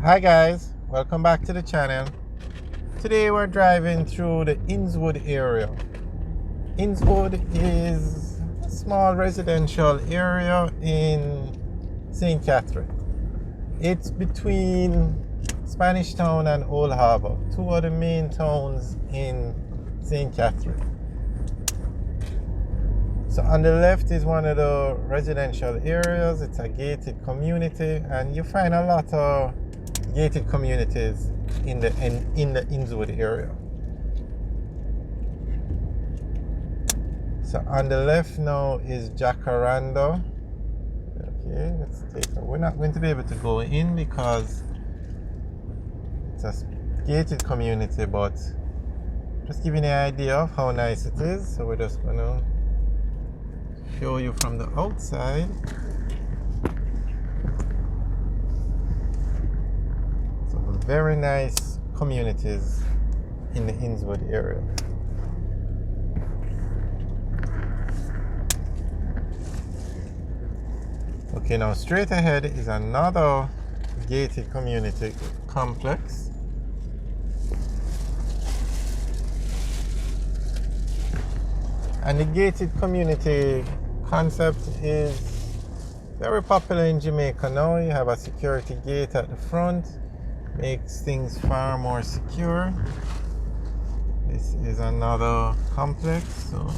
Hi guys, welcome back to the channel. Today we're driving through the Innswood area. Innswood is a small residential area in St. Catherine. It's between Spanish Town and Old Harbour, two of the main towns in St. Catherine. So on the left is one of the residential areas. It's a gated community, and you find a lot of gated communities in the Innswood area. So on the left now is Jacaranda. Okay, let's take it. We're not going to be able to go in because it's a gated community, but just giving you an idea of how nice it is. So we're just gonna show you from the outside. So very nice communities in the Innswood area. Okay, now straight ahead is another gated community complex. And the gated community concept is very popular in Jamaica now. You have a security gate at the front, makes things far more secure. This is another complex. So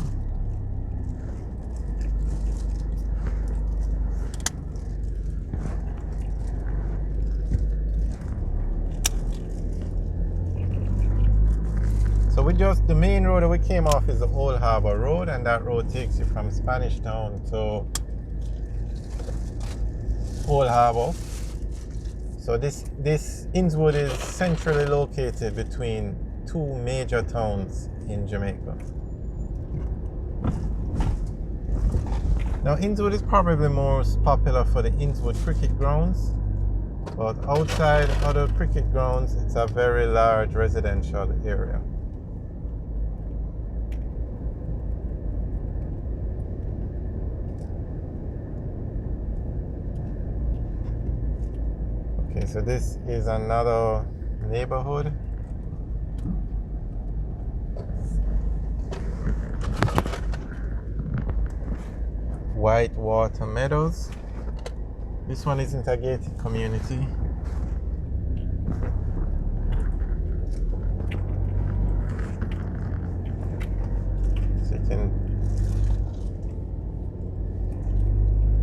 the main road that we came off is the Old Harbour Road, and that road takes you from Spanish Town to Old Harbour. So this Innswood is centrally located between two major towns in Jamaica. Now Innswood is probably most popular for the Innswood cricket grounds, but outside other cricket grounds it's a very large residential area. Okay, so this is another neighborhood. Whitewater Meadows. This one isn't a gated community. So you can...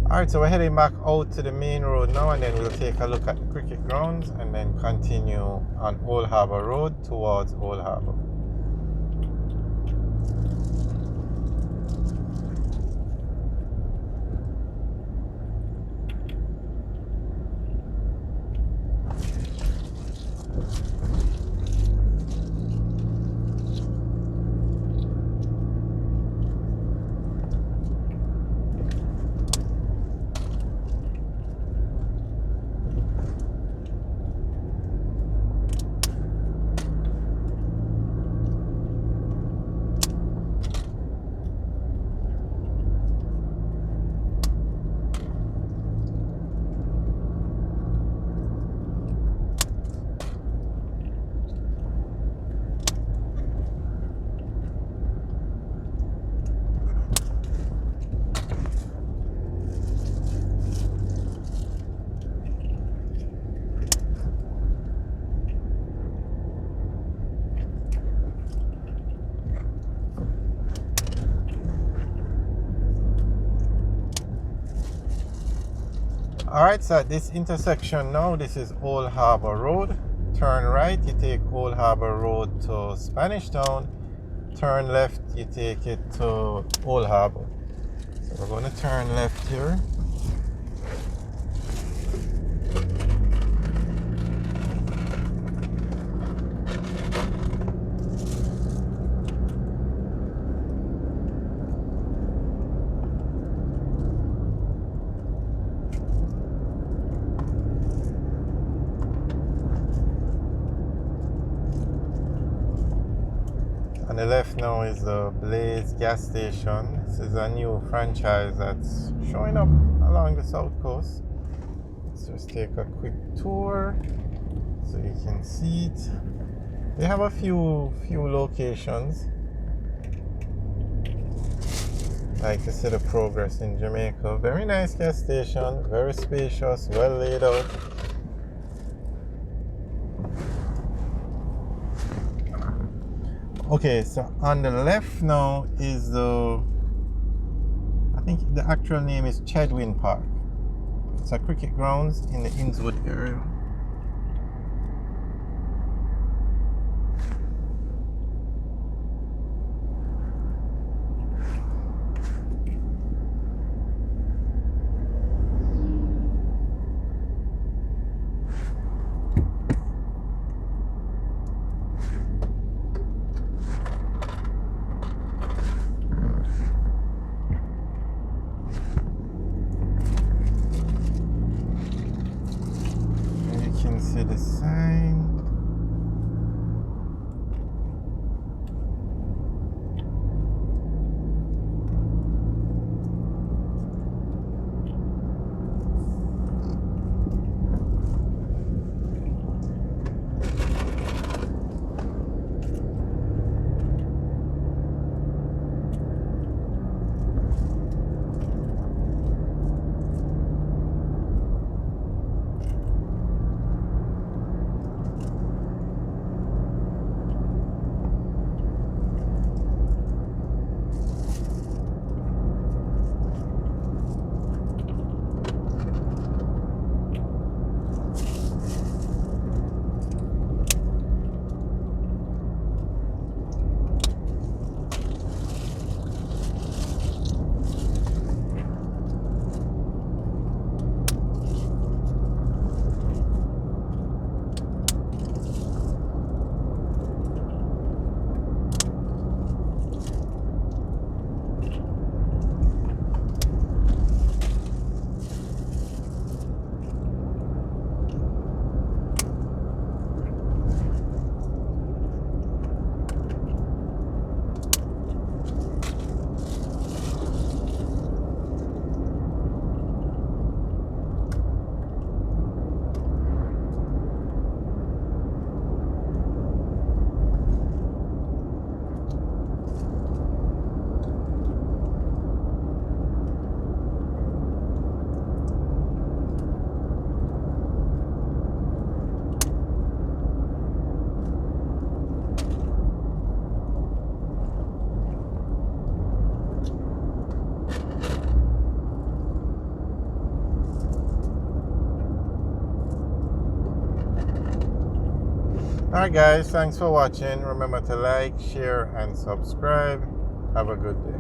Alright, so we're heading back out to the main road now, and then we'll take a look at the cricket grounds and then continue on Old Harbour Road towards Old Harbour. Alright, so at this intersection now, this is Old Harbour Road. Turn right, you take Old Harbour Road to Spanish Town. Turn left, you take it to Old Harbour. So we're going to turn left here. On the left now is the Blaze gas station. This is a new franchise that's showing up along the south coast. Let's just take a quick tour. So you can see it. They have a few locations. Like you see the Progress in Jamaica. Very nice gas station, very spacious, well laid out. Okay, so on the left now is I think the actual name is Chadwin Park. It's a cricket grounds in the Innswood area. You can see the sign. Alright guys, thanks for watching. Remember to like, share and subscribe. Have a good day.